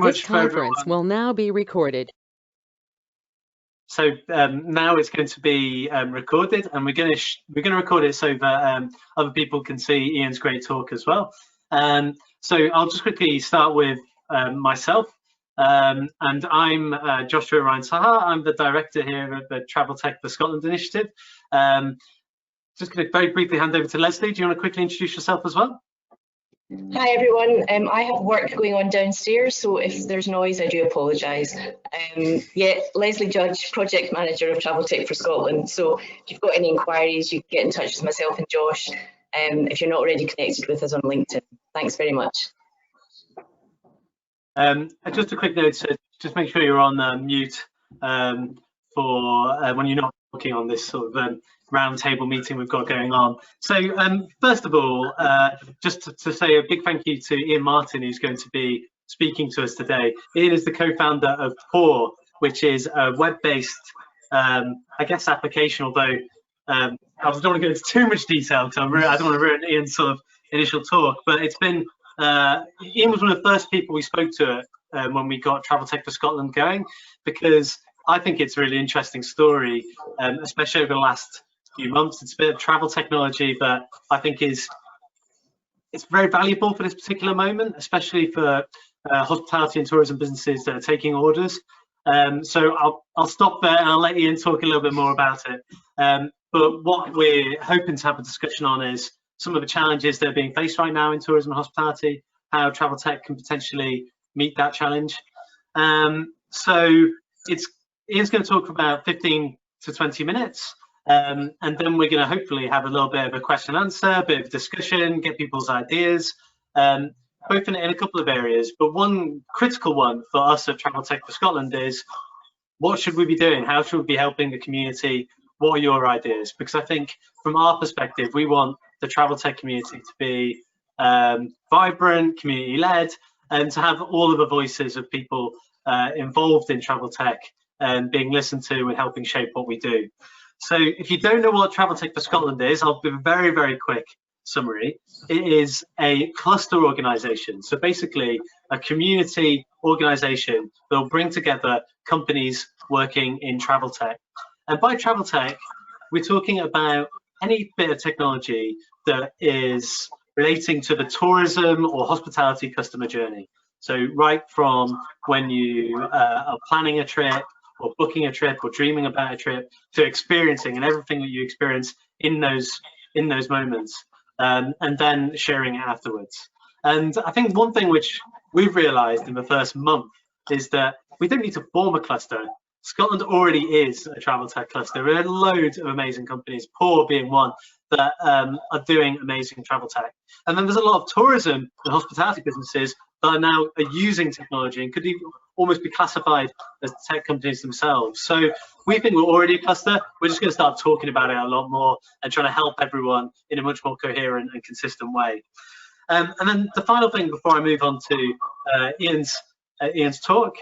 much for everyone. This conference will now be recorded. So now it's going to be recorded, and we're going to record it so that other people can see Ian's great talk as well. So I'll just quickly start with myself, and I'm Joshua Ryan Saha. I'm the director here at the Traveltech for Scotland initiative. Just going to very briefly hand over to Leslie. Do you want to quickly introduce yourself as well? Hi everyone, I have work going on downstairs, so if there's noise I do apologise. Yeah, Leslie Judge, Project Manager of Traveltech for Scotland, so if you've got any inquiries you can get in touch with myself and Josh if you're not already connected with us on LinkedIn. Thanks very much. Just a quick note, so just make sure you're on mute for when you're not working on this sort of roundtable meeting we've got going on. So first of all, just to say a big thank you to Ian Martin, who's going to be speaking to us today. Ian is the co-founder of Pour, which is a web-based, I guess, application, although I don't want to go into too much detail because I don't want to ruin Ian's sort of initial talk, but it's been, Ian was one of the first people we spoke to when we got Traveltech for Scotland going, because I think it's a really interesting story, especially over the last few months. It's a bit of travel technology that I think it's very valuable for this particular moment, especially for hospitality and tourism businesses that are taking orders. So I'll stop there and I'll let Ian talk a little bit more about it. But what we're hoping to have a discussion on is some of the challenges that are being faced right now in tourism and hospitality, how Traveltech can potentially meet that challenge. So Ian's going to talk for about 15 to 20 minutes. And then we're going to hopefully have a little bit of a question and answer, a bit of discussion, get people's ideas, both in a couple of areas. But one critical one for us at Traveltech for Scotland is, what should we be doing? How should we be helping the community? What are your ideas? Because I think from our perspective, we want the Traveltech community to be vibrant, community-led, and to have all of the voices of people involved in Traveltech and being listened to and helping shape what we do. So if you don't know what Traveltech for Scotland is, I'll give a very, very quick summary. It is a cluster organisation. So basically a community organisation that will bring together companies working in travel tech. And by travel tech, we're talking about any bit of technology that is relating to the tourism or hospitality customer journey. So right from when you are planning a trip, or booking a trip, or dreaming about a trip, to experiencing and everything that you experience in those moments, and then sharing it afterwards. And I think one thing which we've realised in the first month is that we don't need to form a cluster. Scotland already is a travel tech cluster. There are loads of amazing companies, Pour being one, that are doing amazing travel tech. And then there's a lot of tourism and hospitality businesses that are now using technology and could even almost be classified as tech companies themselves. So we think we're already a cluster. We're just going to start talking about it a lot more and trying to help everyone in a much more coherent and consistent way. And then the final thing before I move on to Ian's talk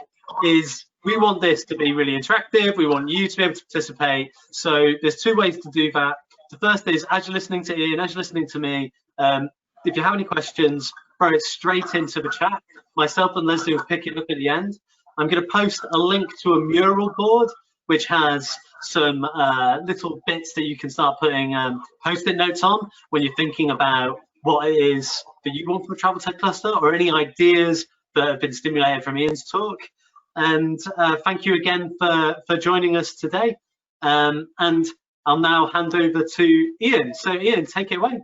is, we want this to be really interactive. We want you to be able to participate. So there's two ways to do that. The first is, as you're listening to Ian, as you're listening to me, if you have any questions, throw it straight into the chat. Myself and Leslie will pick it up at the end. I'm going to post a link to a mural board, which has some little bits that you can start putting post-it notes on when you're thinking about what it is that you want from a travel tech cluster, or any ideas that have been stimulated from Ian's talk. And thank you again for joining us today. And I'll now hand over to Ian. So Ian, take it away.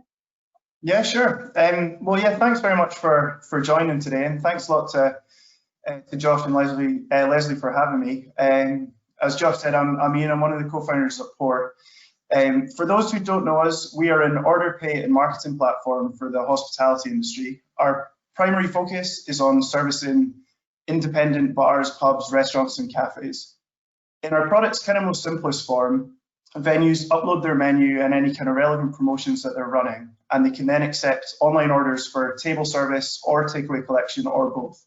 Yeah, sure. Well, yeah, thanks very much for joining today, and thanks a lot to Josh and Leslie for having me. As Josh said, I'm Ian. I'm one of the co-founders of Pour. For those who don't know us, we are an order, pay and marketing platform for the hospitality industry. Our primary focus is on servicing independent bars, pubs, restaurants and cafes. In our product's kind of most simplest form, venues upload their menu and any kind of relevant promotions that they're running, and they can then accept online orders for table service or takeaway collection, or both.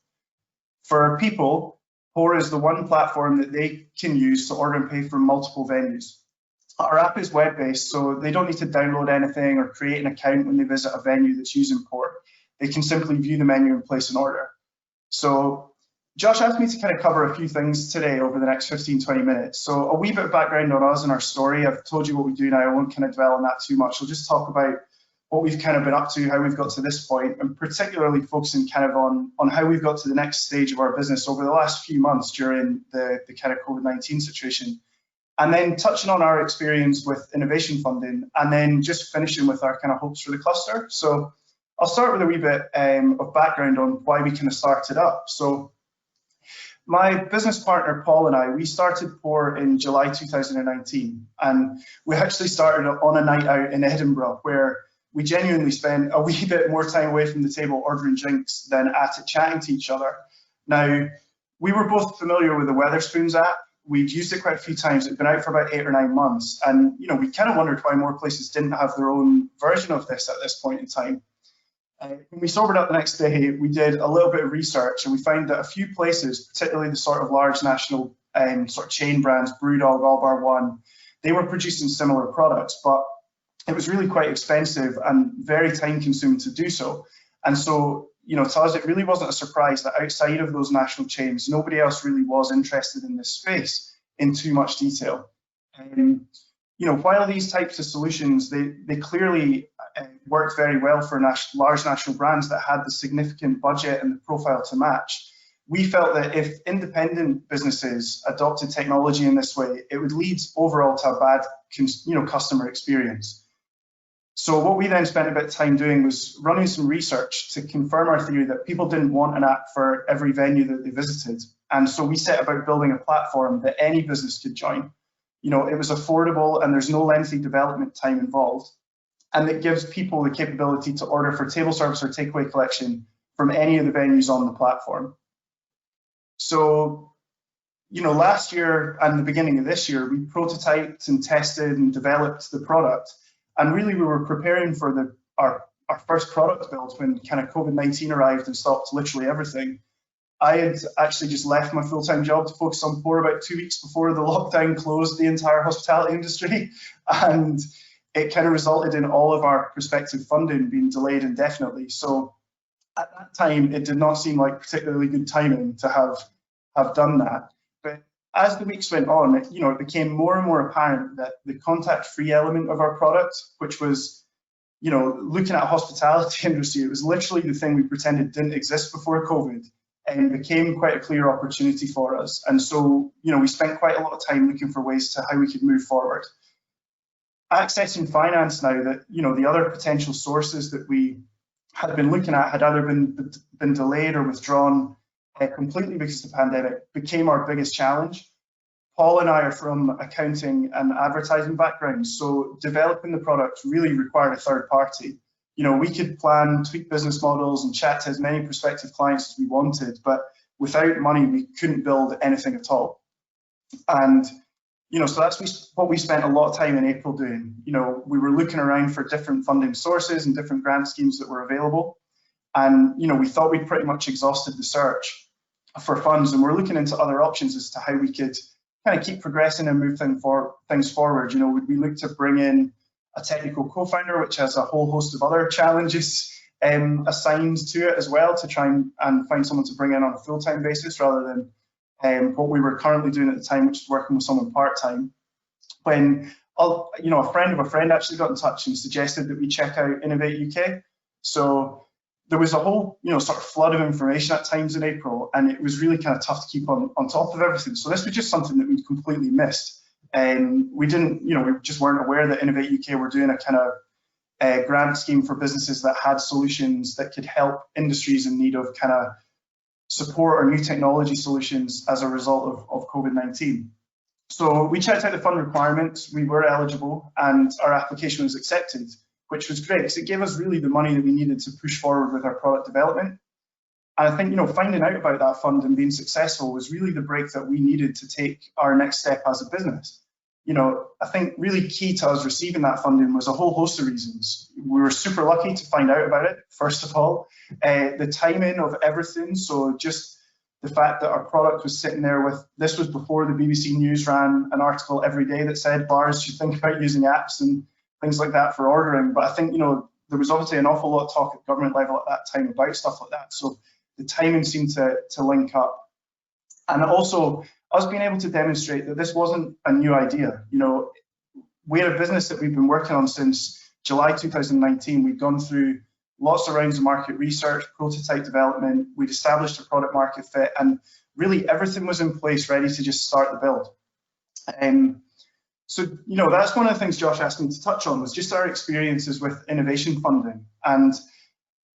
For people, Pour is the one platform that they can use to order and pay from multiple venues. Our app is web-based, so they don't need to download anything or create an account when they visit a venue that's using Pour. They can simply view the menu and place an order. So Josh asked me to kind of cover a few things today over the next 15-20 minutes. So a wee bit of background on us and our story. I've told you what we do now. I won't kind of dwell on that too much. I'll just talk about what we've kind of been up to, how we've got to this point, and particularly focusing kind of on how we've got to the next stage of our business over the last few months during the kind of COVID-19 situation. And then touching on our experience with innovation funding, and then just finishing with our kind of hopes for the cluster. So I'll start with a wee bit of background on why we kind of started up. So my business partner, Paul, and I, we started POR in July 2019, and we actually started on a night out in Edinburgh where we genuinely spent a wee bit more time away from the table ordering drinks than at it chatting to each other. Now, we were both familiar with the Wetherspoons app. We'd used it quite a few times. It'd been out for about 8 or 9 months, and we kind of wondered why more places didn't have their own version of this at this point in time. When we sobered up the next day, we did a little bit of research, and we found that a few places, particularly the sort of large national sort of chain brands, Brewdog, All Bar One, they were producing similar products, but it was really quite expensive and very time consuming to do so. And so, to us, it really wasn't a surprise that outside of those national chains, nobody else really was interested in this space in too much detail. While these types of solutions, they clearly worked very well for large national brands that had the significant budget and the profile to match, we felt that if independent businesses adopted technology in this way, it would lead overall to a bad customer experience. So what we then spent a bit of time doing was running some research to confirm our theory that people didn't want an app for every venue that they visited. And so we set about building a platform that any business could join. It was affordable and there's no lengthy development time involved. And it gives people the capability to order for table service or takeaway collection from any of the venues on the platform. So, last year and the beginning of this year, we prototyped and tested and developed the product. And really, we were preparing for our first product build when kind of COVID-19 arrived and stopped literally everything. I had actually just left my full-time job to focus on POR about 2 weeks before the lockdown closed the entire hospitality industry. And it kind of resulted in all of our prospective funding being delayed indefinitely. So at that time, it did not seem like particularly good timing to have done that. But as the weeks went on, it became more and more apparent that the contact-free element of our product, which was, looking at hospitality industry, it was literally the thing we pretended didn't exist before COVID, and became quite a clear opportunity for us. And so, we spent quite a lot of time looking for ways to how we could move forward. Accessing finance now, that the other potential sources that we had been looking at had either been delayed or withdrawn completely because of the pandemic, became our biggest challenge. Paul and I are from accounting and advertising backgrounds, so developing the product really required a third party. We could plan, tweak business models and chat to as many prospective clients as we wanted, but without money, we couldn't build anything at all. And so that's what we spent a lot of time in April doing. We were looking around for different funding sources and different grant schemes that were available. And, we thought we'd pretty much exhausted the search for funds, and we're looking into other options as to how we could kind of keep progressing and move things forward. Would we look to bring in a technical co-founder, which has a whole host of other challenges assigned to it as well, to try and find someone to bring in on a full-time basis rather than what we were currently doing at the time, which is working with someone part-time. When a friend of a friend actually got in touch and suggested that we check out Innovate UK. So there was a whole sort of flood of information at times in April, and it was really kind of tough to keep on top of everything. So this was just something that we'd completely missed. We didn't, we just weren't aware that Innovate UK were doing a kind of grant scheme for businesses that had solutions that could help industries in need of kind of support or new technology solutions as a result of COVID-19. So we checked out the fund requirements, we were eligible, and our application was accepted, which was great because it gave us really the money that we needed to push forward with our product development. And I think, finding out about that fund and being successful was really the break that we needed to take our next step as a business. I think really key to us receiving that funding was a whole host of reasons. We were super lucky to find out about it, first of all. The timing of everything, so just the fact that our product was sitting there this was before the BBC News ran an article every day that said bars should think about using apps and things like that for ordering. But I think, there was obviously an awful lot of talk at government level at that time about stuff like that. So the timing seemed to link up. And also us being able to demonstrate that this wasn't a new idea. You know, we're a business that we've been working on since July 2019. We've gone through lots of rounds of market research, prototype development, we'd established a product market fit, and really everything was in place ready to just start the build. So, you know, that's one of the things Josh asked me to touch on, was just our experiences with innovation funding. And,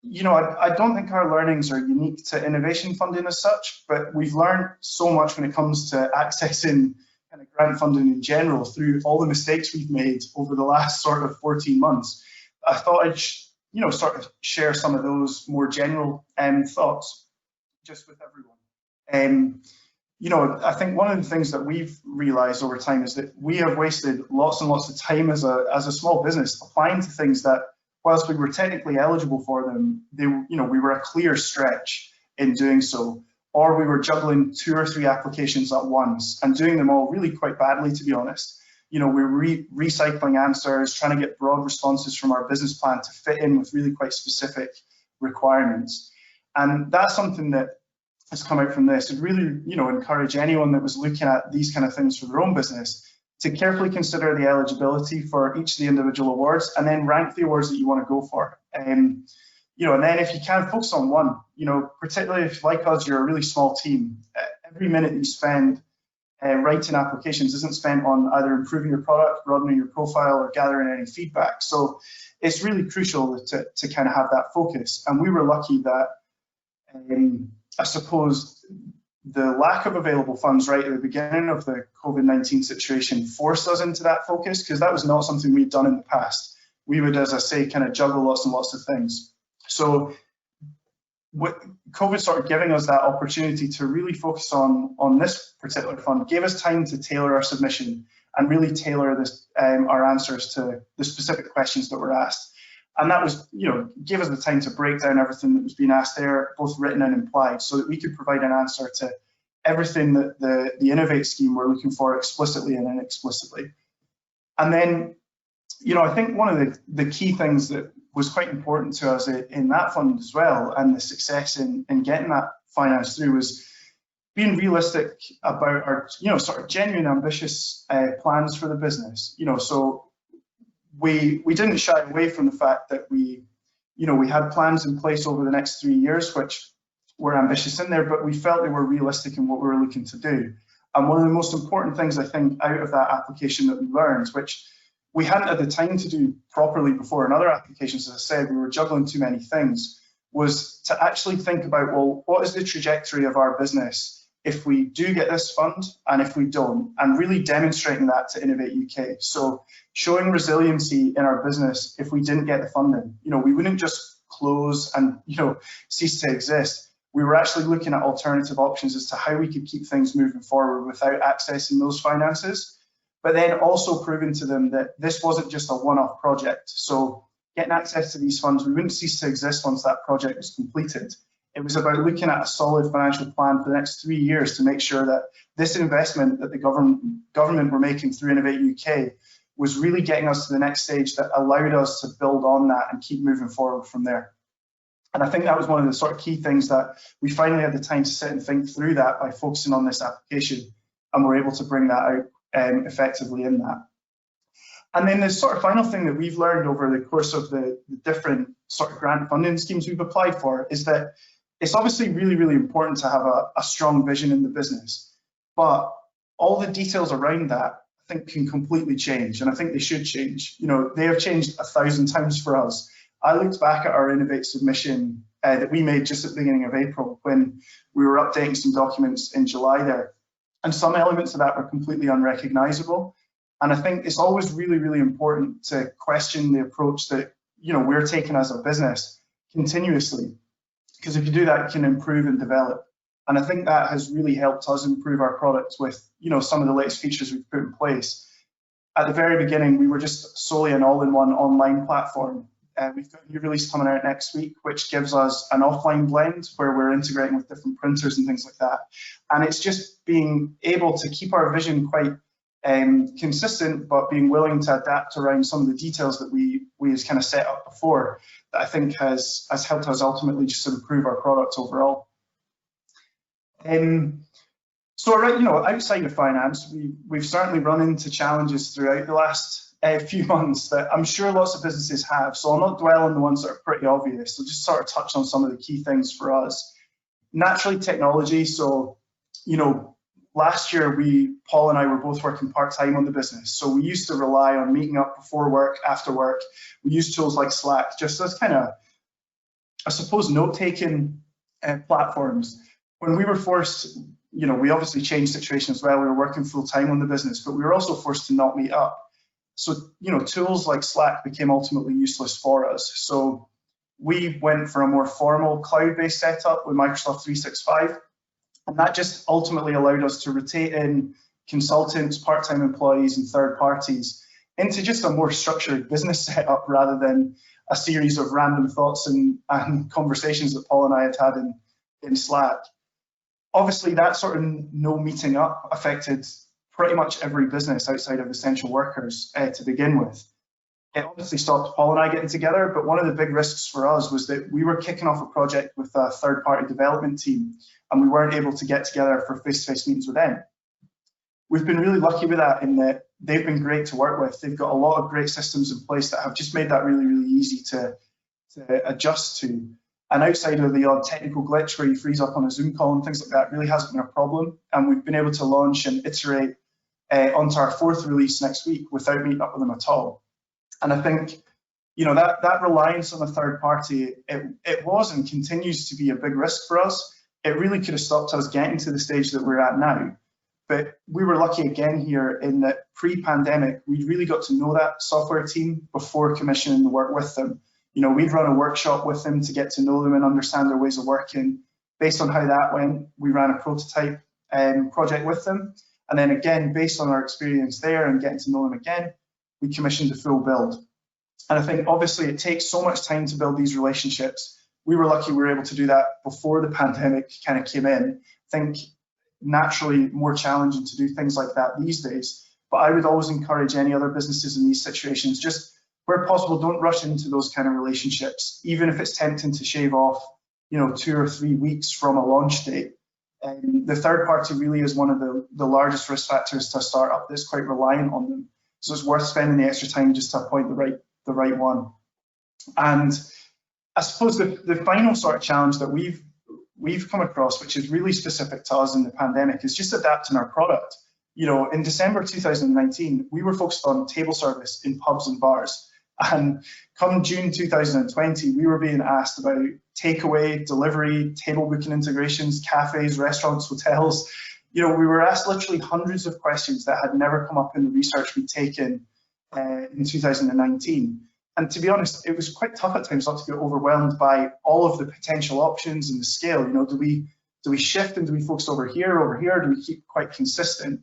you know, I don't think our learnings are unique to innovation funding as such, but we've learned so much when it comes to accessing kind of grant funding in general through all the mistakes we've made over the last sort of 14 months. I thought I'd, you know, sort of share some of those more general thoughts just with everyone. You know, I think one of the things that we've realized over time is that we have wasted lots and lots of time as a small business applying to things that, whilst we were technically eligible for them, they, you know, we were a clear stretch in doing so, or we were juggling 2 or 3 applications at once and doing them all really quite badly, to be honest. You know, we're recycling answers, trying to get broad responses from our business plan to fit in with really quite specific requirements. And that's something that has come out from this. I'd really, you know, encourage anyone that was looking at these kind of things for their own business to carefully consider the eligibility for each of the individual awards and then rank the awards that you want to go for. You know, and then if you can, focus on one. You know, particularly if, like us, you're a really small team, every minute you spend writing applications isn't spent on either improving your product, broadening your profile, or gathering any feedback. So it's really crucial to kind of have that focus. And we were lucky that, I suppose, the lack of available funds right at the beginning of the COVID-19 situation forced us into that focus, because that was not something we'd done in the past. We would, as I say, kind of juggle lots and lots of things. So with COVID sort of giving us that opportunity to really focus on this particular fund, gave us time to tailor our submission and really tailor this, our answers to the specific questions that were asked. And that was, you know, gave us the time to break down everything that was being asked there, both written and implied, so that we could provide an answer to everything that the Innovate scheme were looking for explicitly and inexplicitly. And then, you know, I think one of the key things that was quite important to us in that fund as well, and the success in getting that finance through, was being realistic about our, you know, sort of genuine ambitious plans for the business. You know, so we didn't shy away from the fact that we had plans in place over the next 3 years, which were ambitious in there, but we felt they were realistic in what we were looking to do. And one of the most important things, I think, out of that application that we learned, which we hadn't had the time to do properly before in other applications, as I said, we were juggling too many things, was to actually think about, well, what is the trajectory of our business if we do get this fund and if we don't, and really demonstrating that to Innovate UK. So showing resiliency in our business if we didn't get the funding. You know, we wouldn't just close and, you know, cease to exist. We were actually looking at alternative options as to how we could keep things moving forward without accessing those finances, but then also proving to them that this wasn't just a one-off project. So getting access to these funds, we wouldn't cease to exist once that project was completed. It was about looking at a solid financial plan for the next 3 years to make sure that this investment that the government were making through Innovate UK was really getting us to the next stage that allowed us to build on that and keep moving forward from there. And I think that was one of the sort of key things that we finally had the time to sit and think through that by focusing on this application, and we're able to bring that out effectively in that. And then the sort of final thing that we've learned over the course of the different sort of grant funding schemes we've applied for is that it's obviously really, really important to have a strong vision in the business, but all the details around that, I think, can completely change, and I think they should change. You know, they have changed 1,000 times for us. I looked back at our Innovate submission that we made just at the beginning of April when we were updating some documents in July there, and some elements of that were completely unrecognizable. And I think it's always really, really important to question the approach that, you know, we're taking as a business continuously, because if you do that, you can improve and develop. And I think that has really helped us improve our product with, you know, some of the latest features we've put in place. At the very beginning, we were just solely an all-in-one online platform. We've got a new release coming out next week, which gives us an offline blend where we're integrating with different printers and things like that. And it's just being able to keep our vision quite consistent, but being willing to adapt around some of the details that we kind of set up before, that I think has helped us ultimately just improve our products overall. So, right, outside of finance, we've certainly run into challenges throughout the last few months that I'm sure lots of businesses have. So I'll not dwell on the ones that are pretty obvious. I'll just sort of touch on some of the key things for us. Naturally, technology. So, last year, Paul and I were both working part-time on the business. So we used to rely on meeting up before work, after work. We used tools like Slack, just as kind of, I suppose, note-taking platforms. When we were forced, we obviously changed situation as well. We were working full-time on the business, but we were also forced to not meet up. So, tools like Slack became ultimately useless for us. So we went for a more formal cloud-based setup with Microsoft 365. And that just ultimately allowed us to rotate in consultants, part-time employees, and third parties into just a more structured business setup rather than a series of random thoughts and conversations that Paul and I had in Slack. Obviously, that sort of no meeting up affected pretty much every business outside of essential workers to begin with. It obviously stopped Paul and I getting together, but one of the big risks for us was that we were kicking off a project with a third-party development team, and we weren't able to get together for face-to-face meetings with them. We've been really lucky with that in that they've been great to work with. They've got a lot of great systems in place that have just made that really, really easy to adjust to. And outside of the odd technical glitch where you freeze up on a Zoom call and things like that, really hasn't been a problem. And we've been able to launch and iterate onto our 4th release next week without meeting up with them at all. And I think, that reliance on a third party, it was and continues to be a big risk for us. It really could have stopped us getting to the stage that we're at now. But we were lucky again here in that pre-pandemic, we really got to know that software team before commissioning the work with them. We'd run a workshop with them to get to know them and understand their ways of working. Based on how that went, we ran a prototype project with them. And then again, based on our experience there and getting to know them again, we commissioned the full build. And I think obviously it takes so much time to build these relationships. We were lucky we were able to do that before the pandemic kind of came in. I think naturally more challenging to do things like that these days. But I would always encourage any other businesses in these situations, just where possible, don't rush into those kind of relationships, even if it's tempting to shave off, 2 or 3 weeks from a launch date. And the third party really is one of the largest risk factors to a startup that's quite reliant on them. So it's worth spending the extra time just to appoint the right one. And I suppose the final sort of challenge that we've come across, which is really specific to us in the pandemic, is just adapting our product. In December 2019, we were focused on table service in pubs and bars. And come June 2020, we were being asked about takeaway, delivery, table booking integrations, cafes, restaurants, hotels. We were asked literally hundreds of questions that had never come up in the research we'd taken in 2019. And to be honest, it was quite tough at times not to get overwhelmed by all of the potential options and the scale. Do we shift and do we focus over here? Do we keep quite consistent?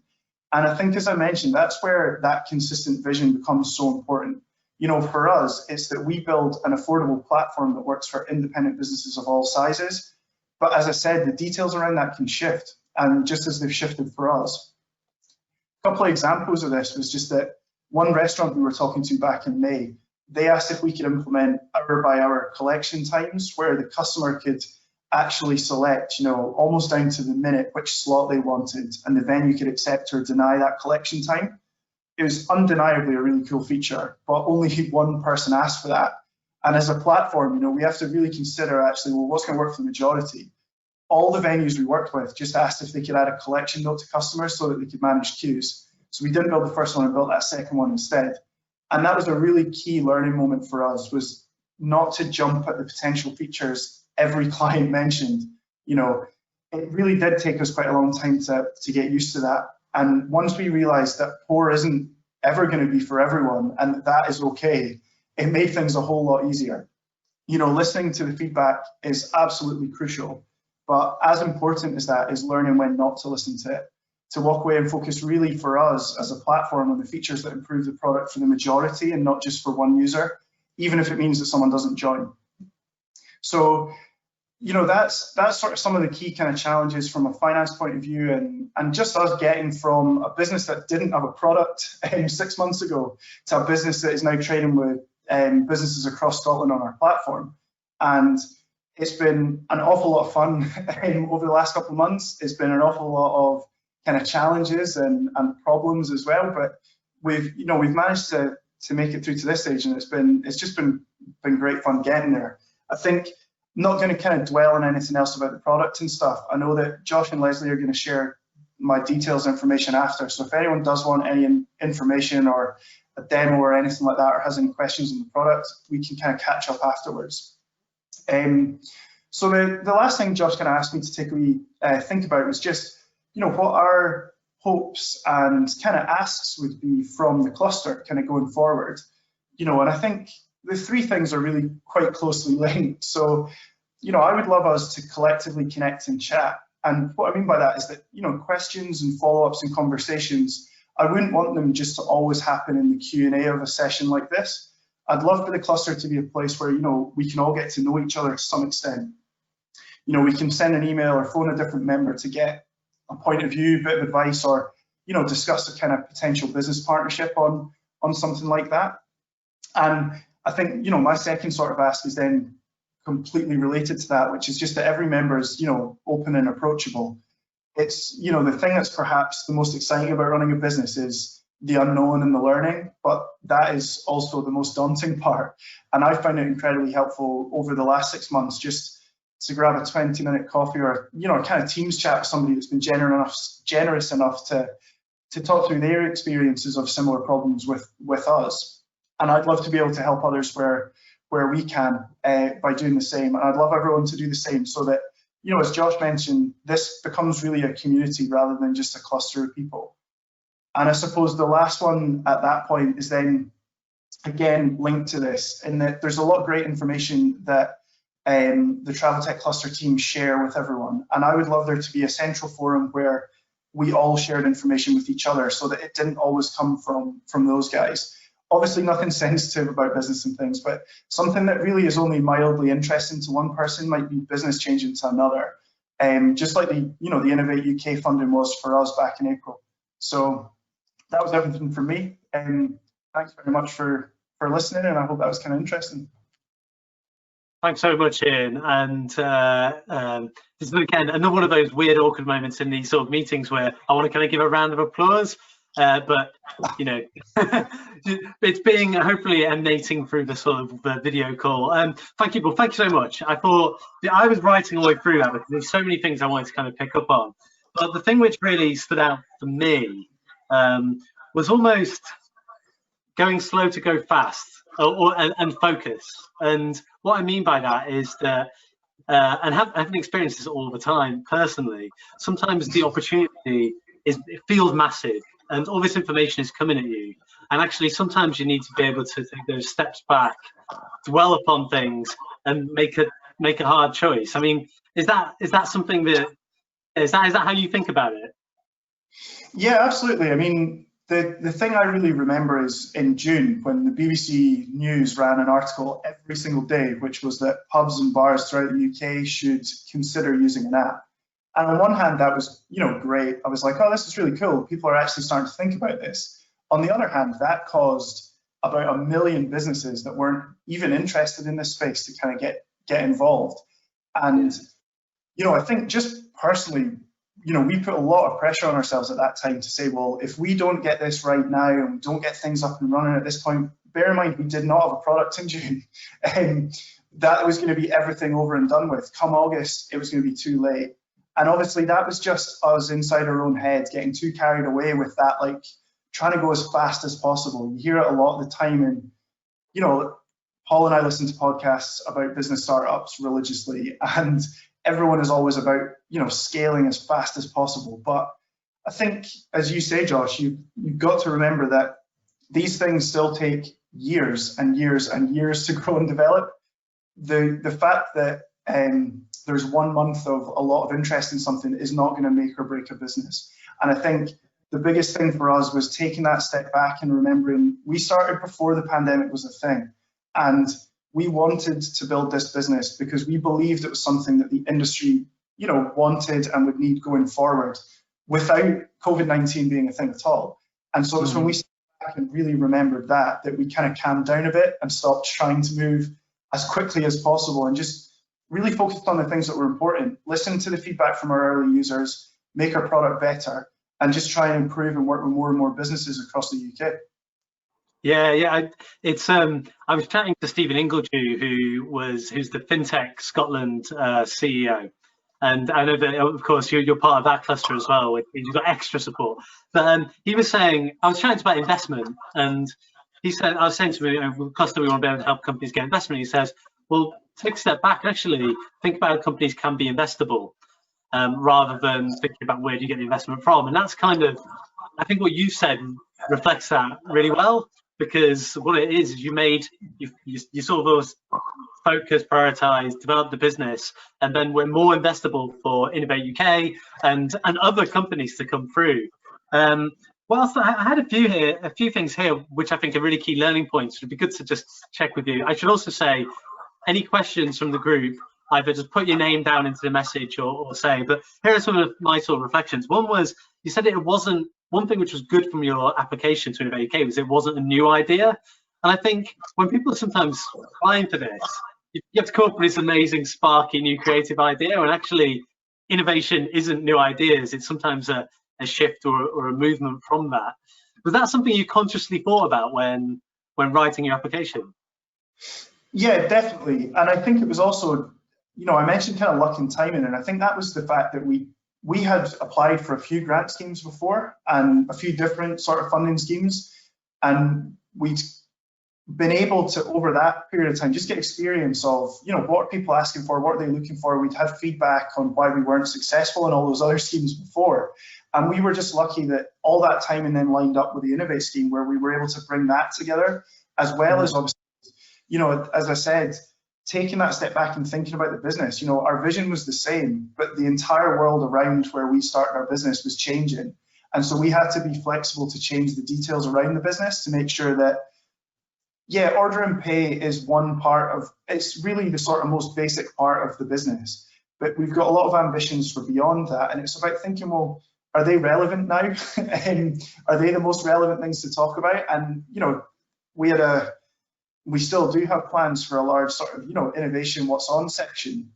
And I think, as I mentioned, that's where that consistent vision becomes so important. For us, it's that we build an affordable platform that works for independent businesses of all sizes. But as I said, the details around that can shift, and just as they've shifted for us. A couple of examples of this was just that one restaurant we were talking to back in May, they asked if we could implement hour-by-hour collection times where the customer could actually select, almost down to the minute which slot they wanted, and the venue could accept or deny that collection time. It was undeniably a really cool feature, but only one person asked for that. And as a platform, we have to really consider actually, well, what's going to work for the majority? All the venues we worked with just asked if they could add a collection note to customers so that they could manage queues. So we didn't build the first one and built that second one instead. And that was a really key learning moment for us, was not to jump at the potential features every client mentioned. It really did take us quite a long time to get used to that. And once we realized that core isn't ever going to be for everyone and that is okay, it made things a whole lot easier. Listening to the feedback is absolutely crucial, but as important as that is learning when not to listen to it, to walk away and focus really for us as a platform on the features that improve the product for the majority and not just for one user, even if it means that someone doesn't join. So, that's sort of some of the key kind of challenges from a finance point of view, and just us getting from a business that didn't have a product 6 months ago to a business that is now trading with businesses across Scotland on our platform. And it's been an awful lot of fun over the last couple of months. It's been an awful lot of kind of challenges and problems as well. But we've managed to make it through to this stage, and it's just been great fun getting there. I think I'm not going to kind of dwell on anything else about the product and stuff. I know that Josh and Leslie are going to share my details information after. So if anyone does want any information or a demo or anything like that, or has any questions on the product, we can kind of catch up afterwards. So the last thing Josh kind of asked me to take a wee think about was just, what our hopes and kind of asks would be from the cluster kind of going forward. And I think the three things are really quite closely linked. So, I would love us to collectively connect and chat. And what I mean by that is that, questions and follow-ups and conversations, I wouldn't want them just to always happen in the Q&A of a session like this. I'd love for the cluster to be a place where, we can all get to know each other to some extent. We can send an email or phone a different member to get a point of view, a bit of advice, or, discuss a kind of potential business partnership on something like that. And I think, my second sort of ask is then completely related to that, which is just that every member is, open and approachable. It's, the thing that's perhaps the most exciting about running a business is the unknown and the learning, but that is also the most daunting part. And I found it incredibly helpful over the last 6 months just to grab a 20-minute coffee or, a kind of Teams chat with somebody that's been generous enough to talk through their experiences of similar problems with us. And I'd love to be able to help others where we can by doing the same. And I'd love everyone to do the same so that, as Josh mentioned, this becomes really a community rather than just a cluster of people. And I suppose the last one at that point is then, again, linked to this, in that there's a lot of great information that the Traveltech cluster team share with everyone. And I would love there to be a central forum where we all shared information with each other so that it didn't always come from those guys. Obviously nothing sensitive about business and things, but something that really is only mildly interesting to one person might be business changing to another. Just like the Innovate UK funding was for us back in April. So that was everything from me. Thanks very much for listening, and I hope that was kind of interesting. Thanks so much, Ian. And this is, again, another one of those weird, awkward moments in these sort of meetings where I want to kind of give a round of applause, but, it's being hopefully emanating through the sort of video call. Thank you, Paul. Thank you so much. I thought I was writing all the way through that because there's so many things I wanted to kind of pick up on. But the thing which really stood out for me was almost going slow to go fast. And focus. And what I mean by that is that, and having experienced this all the time personally, sometimes the opportunity it feels massive, and all this information is coming at you. And actually, sometimes you need to be able to take those steps back, dwell upon things, and make a hard choice. I mean, is that something that is that how you think about it? Yeah, absolutely. I mean, the thing I really remember is in June when the BBC News ran an article every single day, which was that pubs and bars throughout the UK should consider using an app. And on one hand, that was, great. I was like, oh, this is really cool. People are actually starting to think about this. On the other hand, that caused about 1 million businesses that weren't even interested in this space to kind of get involved. And, I think just personally, we put a lot of pressure on ourselves at that time to say, well, if we don't get this right now and we don't get things up and running at this point, bear in mind, we did not have a product in June. That was going to be everything over and done with. Come August, it was going to be too late. And obviously that was just us inside our own heads getting too carried away with that, like trying to go as fast as possible. You hear it a lot of the time, and, Paul and I listen to podcasts about business startups religiously, and everyone is always about, scaling as fast as possible. But I think, as you say, Josh, you've got to remember that these things still take years and years and years to grow and develop. The fact that there's 1 month of a lot of interest in something is not going to make or break a business. And I think the biggest thing for us was taking that step back and remembering we started before the pandemic was a thing. And we wanted to build this business because we believed it was something that the industry, wanted and would need going forward without COVID-19 being a thing at all. And so it's when we stepped back and really remembered that we kind of calmed down a bit and stopped trying to move as quickly as possible and just really focused on the things that were important, listen to the feedback from our early users, make our product better, and just try and improve and work with more and more businesses across the UK. Yeah. I was chatting to Stephen Ingledew, who's the FinTech Scotland CEO, and I know that of course you're part of that cluster as well. You've got extra support, but he was saying, I was chatting about investment, and he said, I was saying to me, cluster, we want to be able to help companies get investment. He says, well, take a step back and actually think about how companies can be investable, rather than thinking about where do you get the investment from. And that's kind of, I think what you said reflects that really well, because what it is you sort of focus, prioritize, develop the business, and then we're more investable for Innovate UK and other companies to come through. Well, I had a few things here which I think are really key learning points. It'd be good to just check with you. I should also say, any questions from the group, either just put your name down into the message or say, but here are some of my sort of reflections. One was, you said it wasn't, one thing which was good from your application to Innovate UK was it wasn't a new idea. And I think when people are sometimes applying for this, you have to come up with this amazing, sparky, new creative idea, and actually innovation isn't new ideas. It's sometimes a shift or a movement from that. Was that something you consciously thought about when writing your application? Yeah, definitely. And I think it was also, I mentioned kind of luck and timing, and I think that was the fact that we had applied for a few grant schemes before and a few different sort of funding schemes, and we'd been able to, over that period of time, just get experience of, what are people asking for, what are they looking for. We'd had feedback on why we weren't successful in all those other schemes before. And we were just lucky that all that timing then lined up with the Innovate scheme, where we were able to bring that together, as well as obviously, as I said, taking that step back and thinking about the business. Our vision was the same, but the entire world around where we started our business was changing. And so we had to be flexible to change the details around the business to make sure that, yeah, order and pay is one part of, it's really the sort of most basic part of the business. But we've got a lot of ambitions for beyond that. And it's about thinking, well, are they relevant now? Are they the most relevant things to talk about? And, we still do have plans for a large sort of, innovation what's on section,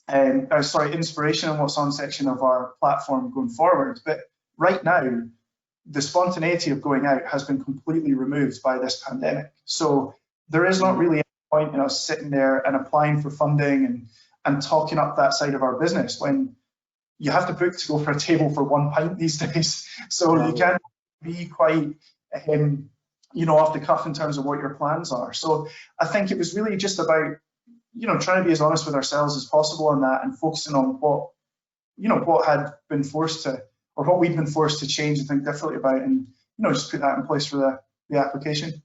inspiration and what's on section of our platform going forward. But right now, the spontaneity of going out has been completely removed by this pandemic. So there is not really any point in us sitting there and applying for funding and talking up that side of our business when you have to book to go for a table for one pint these days. So you can be quite, off the cuff in terms of what your plans are. So I think it was really just about, trying to be as honest with ourselves as possible on that and focusing on what had been forced to, or what we'd been forced to change and think differently about, and just put that in place for the application.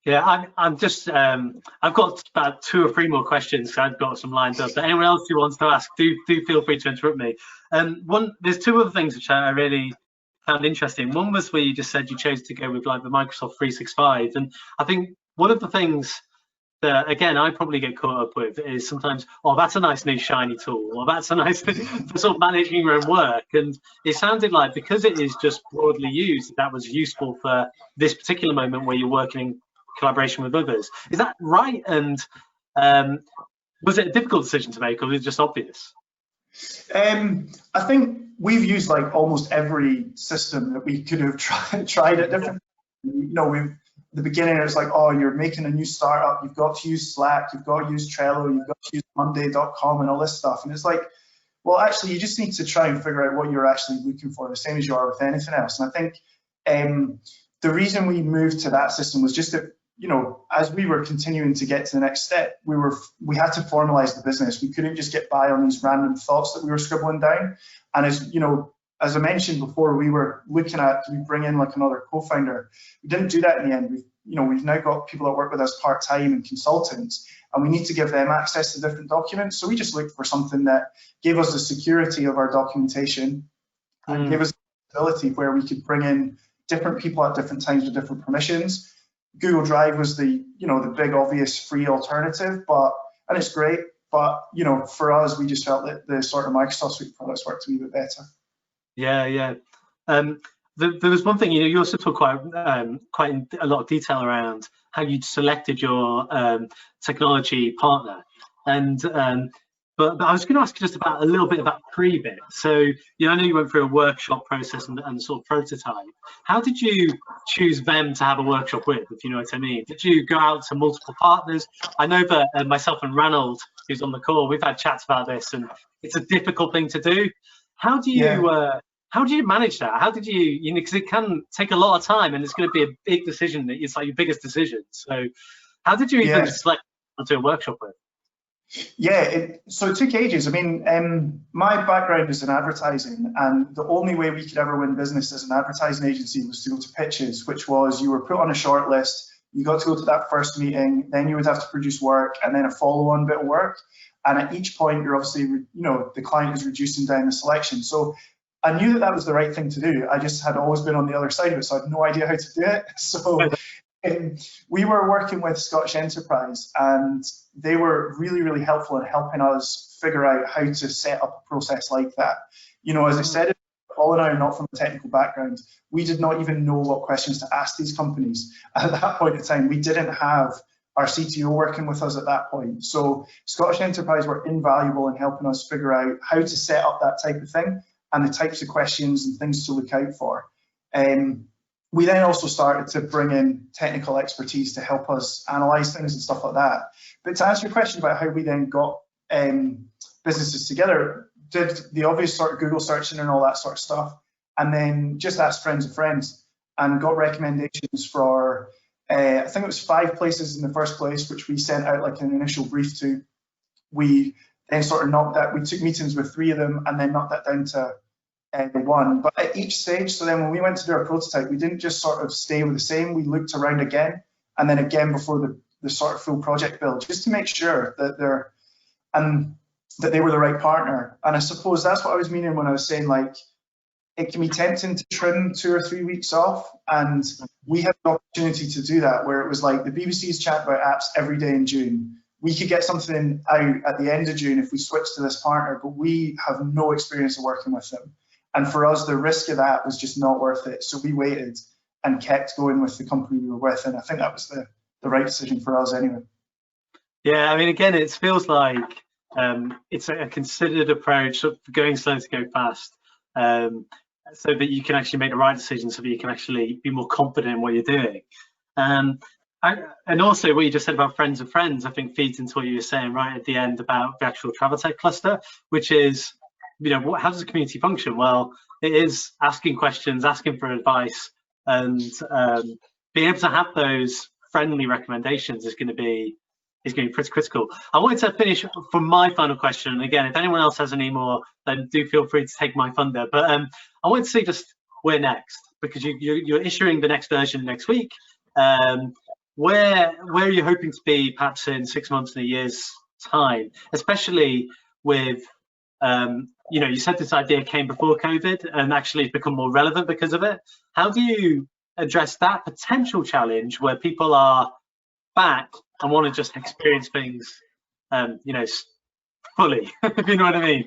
Yeah, I'm just I've got about 2 or 3 more questions. I've got some lined up, but anyone else who wants to ask, do feel free to interrupt me. There's 2 other things which I really found interesting. One was where you just said you chose to go with like the Microsoft 365, and I think one of the things that, again, I probably get caught up with is sometimes, oh, that's a nice new shiny tool, or that's a nice thing for sort of managing your own work. And it sounded like, because it is just broadly used, that was useful for this particular moment where you're working in collaboration with others. Is that right? And was it a difficult decision to make, or was it just obvious? I think we've used like almost every system that we could have tried at different. The beginning, it was like, oh, you're making a new startup, you've got to use Slack, you've got to use Trello, you've got to use Monday.com and all this stuff. And it's like, well, actually, you just need to try and figure out what you're actually looking for, the same as you are with anything else. And I think the reason we moved to that system was just that, as we were continuing to get to the next step, we had to formalize the business. We couldn't just get by on these random thoughts that we were scribbling down. And as I mentioned before, we were looking at, do we bring in like another co-founder? We didn't do that in the end. We've now got people that work with us part-time and consultants, and we need to give them access to different documents. So we just looked for something that gave us the security of our documentation and gave us the ability where we could bring in different people at different times with different permissions. Google Drive was the big obvious free alternative, and it's great, but for us, we just felt that the sort of Microsoft suite products worked a wee bit better. Yeah. There was one thing, you also talk quite a lot of detail around how you'd selected your technology partner, and But I was going to ask you just about a little bit about pre-bit. So, I know you went through a workshop process and sort of prototype. How did you choose them to have a workshop with, if you know what I mean? Did you go out to multiple partners? I know that myself and Ranald, who's on the call, we've had chats about this, and it's a difficult thing to do. How do you manage that? How did you because it can take a lot of time, and it's going to be a big decision. It's like your biggest decision. So how did you even select to do a workshop with? Yeah, so it took ages. I mean, my background is in advertising, and the only way we could ever win business as an advertising agency was to go to pitches, which was you were put on a short list, you got to go to that first meeting, then you would have to produce work, and then a follow-on bit of work. And at each point, you're obviously, the client is reducing down the selection. So I knew that was the right thing to do. I just had always been on the other side of it, so I had no idea how to do it. So we were working with Scottish Enterprise, and they were really, really helpful in helping us figure out how to set up a process like that. As I said, Paul and I are not from a technical background. We did not even know what questions to ask these companies. At that point in time, we didn't have our CTO working with us at that point. So Scottish Enterprise were invaluable in helping us figure out how to set up that type of thing and the types of questions and things to look out for. We then also started to bring in technical expertise to help us analyze things and stuff like that. But to answer your question about how we then got businesses together, did the obvious sort of Google searching and all that sort of stuff, and then just asked friends of friends and got recommendations for, I think it was 5 places in the first place, which we sent out like an initial brief to. We then sort of knocked that, we took meetings with 3 of them and then knocked that down to one. But at each stage, so then when we went to do our prototype, we didn't just sort of stay with the same, we looked around again and then again before the sort of full project build, just to make sure that they were the right partner. And I suppose that's what I was meaning when I was saying, like, it can be tempting to trim 2 or 3 weeks off, and we had the opportunity to do that, where it was like the BBC's chat about apps every day in June. We could get something out at the end of June if we switched to this partner, but we have no experience of working with them. And for us, the risk of that was just not worth it. So we waited and kept going with the company we were with. And I think that was the right decision for us anyway. Yeah, I mean, again, it feels like it's a considered approach, sort of going slow to go fast, so that you can actually make the right decision, so that you can actually be more confident in what you're doing. And also what you just said about friends of friends, I think feeds into what you were saying right at the end about the actual Traveltech cluster, which is, how does a community function? Well, it is asking questions, asking for advice, and being able to have those friendly recommendations is going to be pretty critical. I wanted to finish for my final question. And again, if anyone else has any more, then do feel free to take my thunder. But I wanted to see just where next, because you're issuing the next version next week. Where are you hoping to be perhaps in 6 months and a year's time, especially with you said this idea came before COVID and actually it's become more relevant because of it. How do you address that potential challenge where people are back and want to just experience things, fully, if you know what I mean?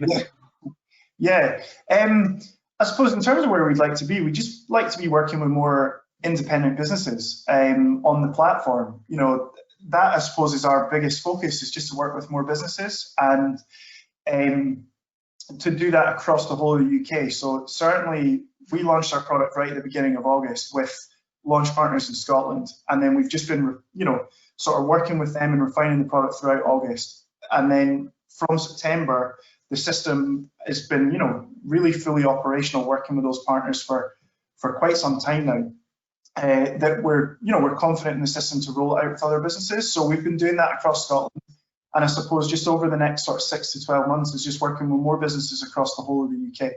Yeah. I suppose in terms of where we'd like to be, we just like to be working with more independent businesses on the platform. That I suppose is our biggest focus, is just to work with more businesses and to do that across the whole of the UK. So certainly we launched our product right at the beginning of August with launch partners in Scotland, and then we've just been sort of working with them and refining the product throughout August. And then from September, the system has been really fully operational, working with those partners for quite some time now. That we're confident in the system to roll it out with other businesses. So we've been doing that across Scotland. And I suppose just over the next sort of 6 to 12 months is just working with more businesses across the whole of the UK.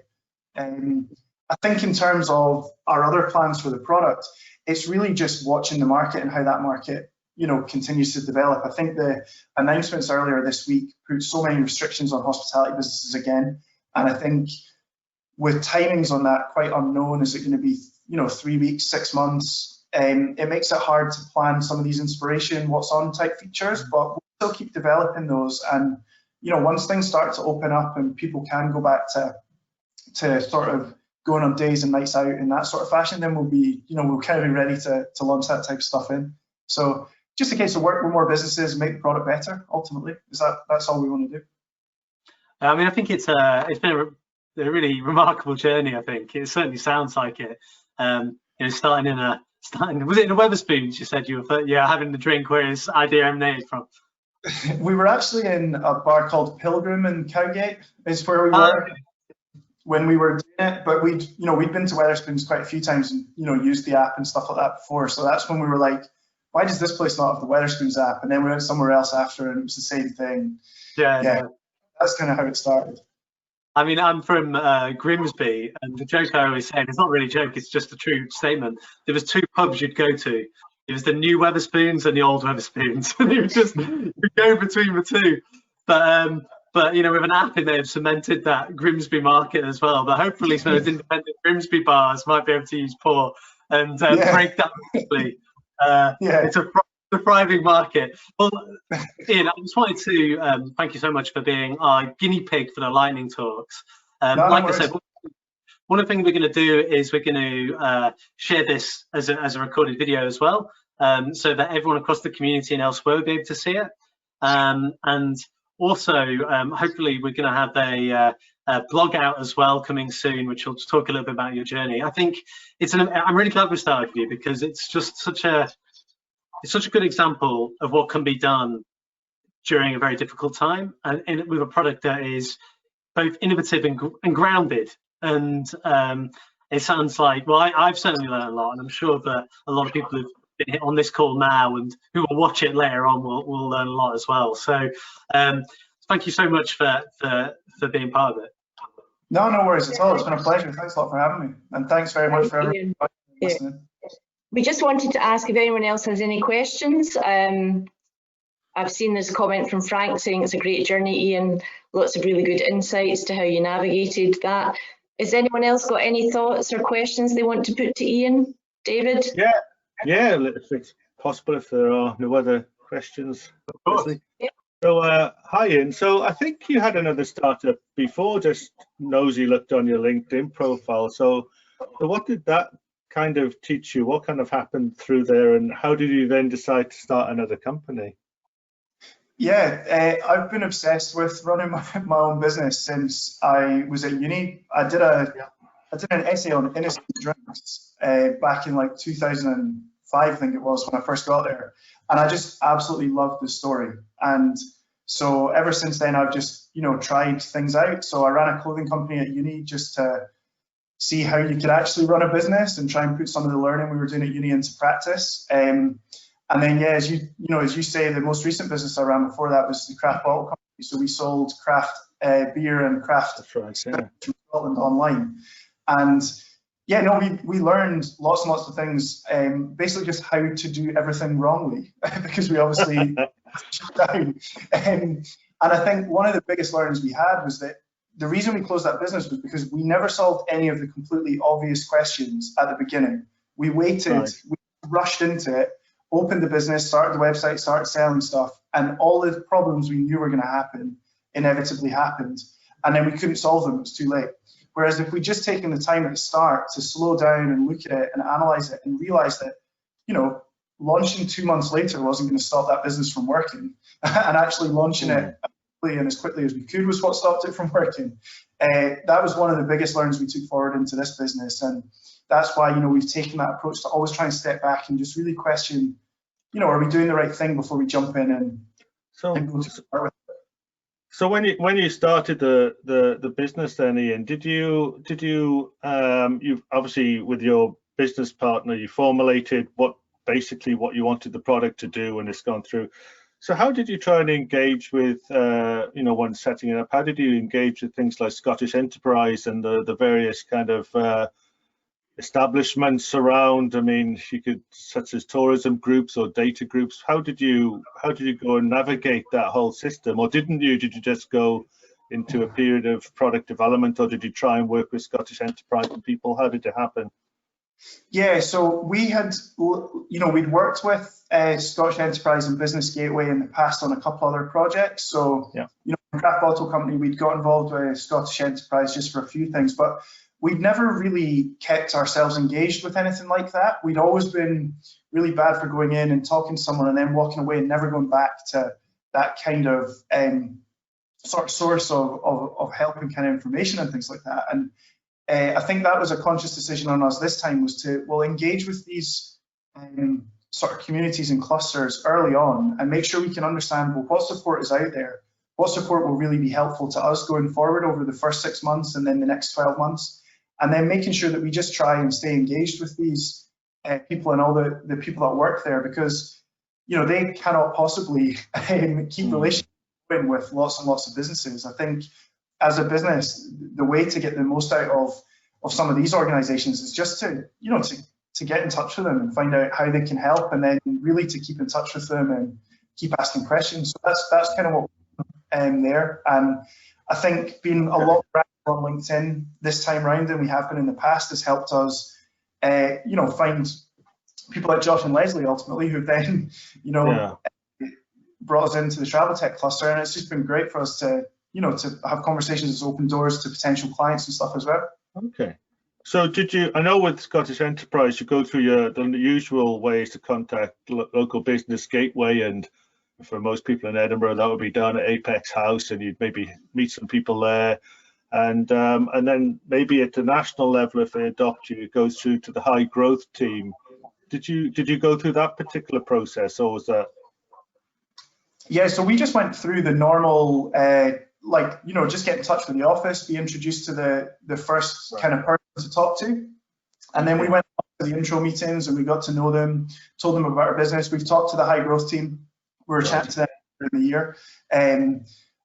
I think in terms of our other plans for the product, it's really just watching the market and how that market, continues to develop. I think the announcements earlier this week put so many restrictions on hospitality businesses again. And I think with timings on that quite unknown, is it going to be, 3 weeks, 6 months? It makes it hard to plan some of these inspiration, what's on type features, but we'll still keep developing those. And, once things start to open up and people can go back to sort of going on days and nights out in that sort of fashion, then we'll be, we'll kind of be ready to launch that type of stuff in. So just a case of work with more businesses, make the product better, ultimately, that's all we want to do. I mean, I think it's been a really remarkable journey. I think it certainly sounds like it. Starting was it in a Wetherspoons? You said you were having the drink where his idea emanated from. We were actually in a bar called Pilgrim in Cowgate, is where we were when we were doing it. But we'd been to Wetherspoons quite a few times and used the app and stuff like that before. So that's when we were like, why does this place not have the Wetherspoons app? And then we went somewhere else after, and it was the same thing. Yeah. That's kind of how it started. I mean, I'm from Grimsby, and the joke I always say, it's not really a joke, it's just a true statement. There was 2 pubs you'd go to. It was the new Wetherspoons and the old Wetherspoons. And you would just go between the 2. But with an app, they have cemented that Grimsby market as well. But hopefully some of those independent Grimsby bars might be able to use Pour and break that quickly. It's a thriving market. Well, Ian, I just wanted to thank you so much for being our guinea pig for the lightning talks. Like I said, one of the things we're going to do is we're going to share this as a recorded video as well, so that everyone across the community and elsewhere will be able to see it. And also, hopefully, we're going to have a blog out as well coming soon, which will talk a little bit about your journey. I think I'm really glad we started with you, because it's just such a good example of what can be done during a very difficult time, and with a product that is both innovative and grounded. And it sounds like, well, I've certainly learned a lot, and I'm sure that a lot of people who've been on this call now and who will watch it later on will learn a lot as well. So thank you so much for being part of it. No worries at all. It's been a pleasure. Thanks a lot for having me, and thanks very much for everyone listening. We just wanted to ask if anyone else has any questions. I've seen this comment from Frank saying it's a great journey, Ian. Lots of really good insights to how you navigated that. Has anyone else got any thoughts or questions they want to put to Ian? David? Yeah, if it's possible, if there are no other questions. Of course. Yeah. So, hi Ian. So I think you had another startup before, just nosy looked on your LinkedIn profile. So what did that kind of teach you? What kind of happened through there, and how did you then decide to start another company? Yeah, I've been obsessed with running my own business since I was at uni. I did an essay on innocent drinks back in like 2005, I think it was, when I first got there, and I just absolutely loved the story. And so ever since then, I've just tried things out. So I ran a clothing company at uni just to see how you could actually run a business and try and put some of the learning we were doing at uni into practice. And then, as you say, the most recent business I ran before that was the craft bottle company. So we sold craft beer and craft from Scotland online. And we learned lots and lots of things, basically just how to do everything wrongly, because we obviously shut down. And I think one of the biggest learnings we had was that the reason we closed that business was because we never solved any of the completely obvious questions at the beginning. We waited, we rushed into it, opened the business, started the website, started selling stuff, and all the problems we knew were going to happen inevitably happened, and then we couldn't solve them. It was too late. Whereas if we'd just taken the time at the start to slow down and look at it and analyze it and realize that, launching 2 months later wasn't going to stop that business from working, and actually launching it and as quickly as we could was what stopped it from working. That was one of the biggest learnings we took forward into this business, and that's why we've taken that approach to always try and step back and just really question, are we doing the right thing before we jump in and go to start with it. So when you started the business then, Ian, did you obviously with your business partner, you formulated what you wanted the product to do, and it's gone through. So how did you try and engage with when setting it up? How did you engage with things like Scottish Enterprise and the various kind of establishments around? I mean, such as tourism groups or data groups. How did you go and navigate that whole system, or didn't you? Did you just go into a period of product development, or did you try and work with Scottish Enterprise and people? How did it happen? Yeah, so we had, we'd worked with Scottish Enterprise and Business Gateway in the past on a couple other projects. So, Craft Bottle Company, we'd got involved with Scottish Enterprise just for a few things, but we'd never really kept ourselves engaged with anything like that. We'd always been really bad for going in and talking to someone and then walking away and never going back to that kind of sort of source of help and kind of information and things like that. And I think that was a conscious decision on us this time, was to, well, engage with these sort of communities and clusters early on and make sure we can understand, well, what support is out there, what support will really be helpful to us going forward over the first 6 months and then the next 12 months, and then making sure that we just try and stay engaged with these people and all the people that work there, because they cannot possibly keep relationships going with lots and lots of businesses. I think as a business, the way to get the most out of some of these organizations is just to to get in touch with them and find out how they can help, and then really to keep in touch with them and keep asking questions. So that's kind of what there. And I think being a lot more active on LinkedIn this time around than we have been in the past has helped us find people like Josh and Leslie ultimately, who then brought us into the Traveltech cluster, and it's just been great for us to to have conversations as open doors to potential clients and stuff as well. Okay. So did you, I know with Scottish Enterprise, you go through the usual ways to contact local business gateway, and for most people in Edinburgh, that would be down at Apex House, and you'd maybe meet some people there. And then maybe at the national level, if they adopt you, it goes through to the high growth team. Did you go through that particular process, or was that? Yeah, so we just went through the normal, just get in touch with the office, be introduced to the first kind of person to talk to. And then we went to the intro meetings and we got to know them, told them about our business. We've talked to the high growth team. We were chatting to them during the year.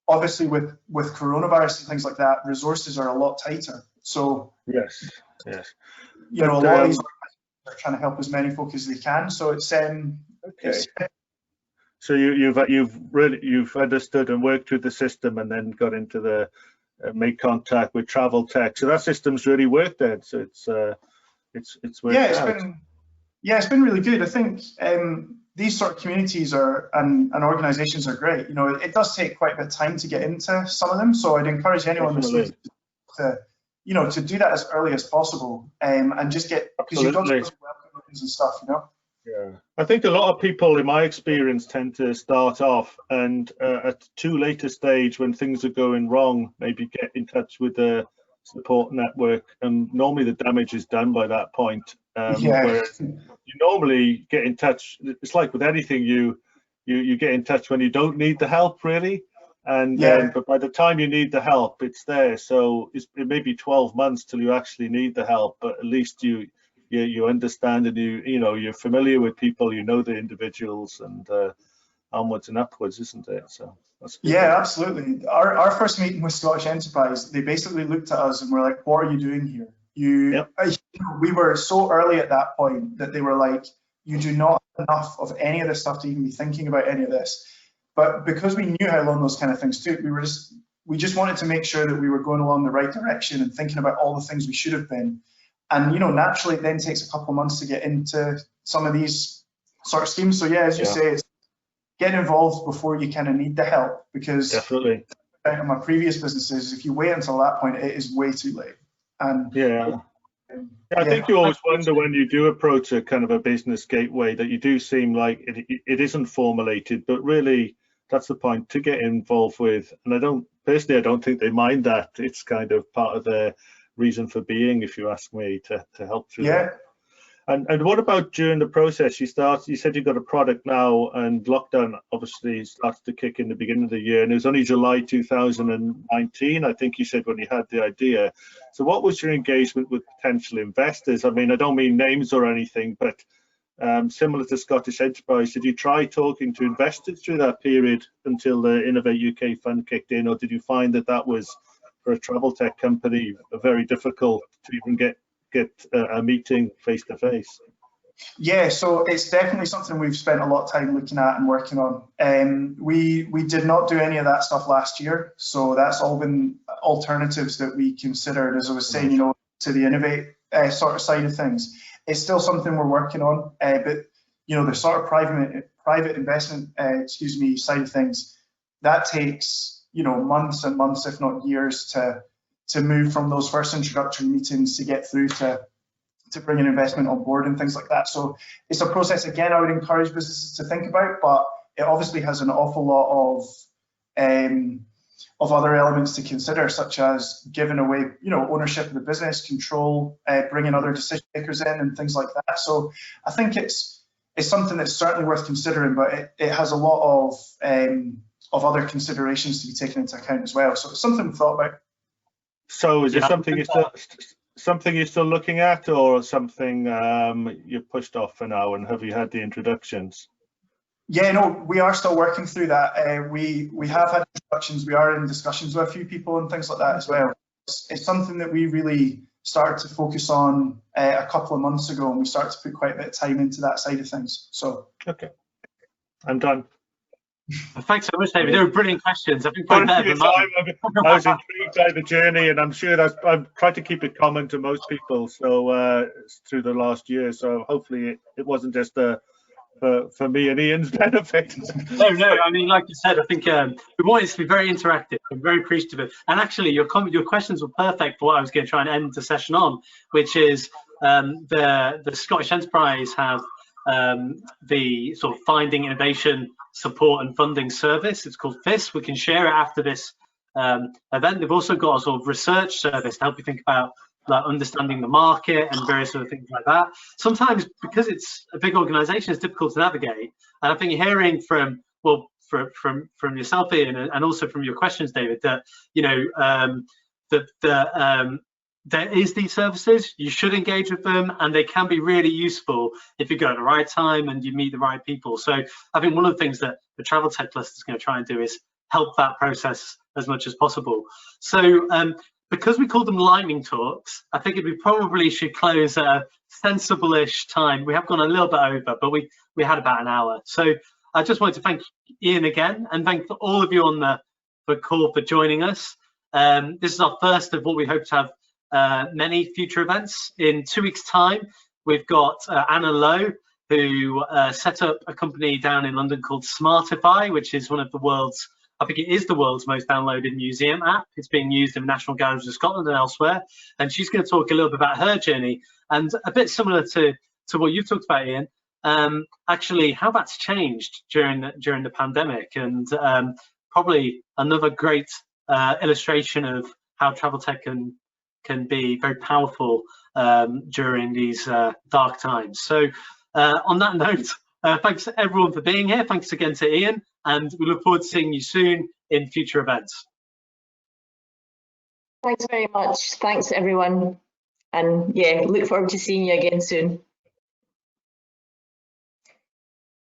Obviously with coronavirus and things like that, resources are a lot tighter. So yes. A lot of these are trying to help as many folk as they can. So it's so you've understood and worked through the system, and then got into the make contact with Traveltech. So that system's really worked then. So it's worked out. It's been really good. I think these sort of communities and organisations are great. It does take quite a bit of time to get into some of them. So I'd encourage anyone listening to do that as early as possible, and just get, because you've got to welcome and stuff. Yeah, I think a lot of people, in my experience, tend to start off and at too late a stage, when things are going wrong, maybe get in touch with the support network, and normally the damage is done by that point. Whereas you normally get in touch, it's like with anything, you get in touch when you don't need the help really, and but by the time you need the help, it's there. So it may be 12 months till you actually need the help, but at least you understand, and you're familiar with people, the individuals, and onwards and upwards, isn't it? So that's good. Yeah, absolutely. Our first meeting with Scottish Enterprise, they basically looked at us and were like, what are you doing here? We were so early at that point that they were like, you do not have enough of any of this stuff to even be thinking about any of this. But because we knew how long those kind of things took, we just wanted to make sure that we were going along the right direction and thinking about all the things we should have been. And naturally, it then takes a couple of months to get into some of these sort of schemes. So as you say, it's getting involved before you kind of need the help, because definitely in my previous businesses, if you wait until that point, it is way too late. And I think you always wonder when you do approach a kind of a business gateway, that you do seem like it isn't formulated, but really that's the point, to get involved with. And I don't think they mind that. It's kind of part of their reason for being, if you ask me, to help through that. And what about during the process? You said you got a product now, and lockdown obviously started to kick in the beginning of the year, and it was only July 2019, I think you said, when you had the idea. So what was your engagement with potential investors? I mean, I don't mean names or anything, but similar to Scottish Enterprise, did you try talking to investors through that period until the Innovate UK fund kicked in, or did you find that was, for a Traveltech company, very difficult to even get a meeting face to face? Yeah, so it's definitely something we've spent a lot of time looking at and working on. We did not do any of that stuff last year, so that's all been alternatives that we considered, as I was saying, to the Innovate sort of side of things. It's still something we're working on, but the sort of private investment side of things, that takes months and months, if not years, to move from those first introductory meetings to get through to bring an investment on board and things like that. So it's a process, again, I would encourage businesses to think about, but it obviously has an awful lot of other elements to consider, such as giving away, ownership of the business, control, bringing other decision makers in, and things like that. So I think it's something that's certainly worth considering, but it has a lot of other considerations to be taken into account as well. So it's something to thought about. So is it something you're still looking at, or something you've pushed off for now? And have you had the introductions? Yeah, no, we are still working through that. We have had introductions. We are in discussions with a few people and things like that as well. It's something that we really started to focus on a couple of months ago, and we started to put quite a bit of time into that side of things. So okay, I'm done. Thanks so much, David. They were brilliant questions. I think probably better than mine. I was intrigued by the journey, and I'm sure I've tried to keep it common to most people. So through the last year, so hopefully it wasn't just for me and Ian's benefit. No. I mean, like you said, I think we wanted to be very interactive and very appreciative. And actually, your questions were perfect for what I was going to try and end the session on, which is the Scottish Enterprise have the sort of Finding Innovation Support and Funding Service. It's called FIS. We can share it after this event. They've also got a sort of research service to help you think about like understanding the market and various other things like that. Sometimes because it's a big organization, it's difficult to navigate. And I think you're hearing from yourself, Ian, and also from your questions, David, that there is these services, you should engage with them, and they can be really useful if you go at the right time and you meet the right people. So I think one of the things that the Traveltech Cluster is going to try and do is help that process as much as possible. So because we call them lightning talks, I think we probably should close at a sensible-ish time. We have gone a little bit over, but we had about an hour. So I just wanted to thank Ian again, and thank all of you on the call for joining us. This is our first of what we hope to have many future events. In 2 weeks' time, we've got Anna Lowe, who set up a company down in London called Smartify, which is one of the world's, I think it is the world's most downloaded museum app. It's being used in National Galleries of Scotland and elsewhere. And she's going to talk a little bit about her journey, and a bit similar to what you've talked about, Ian, actually how that's changed during the pandemic, and probably another great illustration of how Traveltech can be very powerful during these dark times. So on that note, thanks everyone for being here. Thanks again to Ian, and we look forward to seeing you soon in future events. Thanks very much. Thanks everyone. And yeah, look forward to seeing you again soon.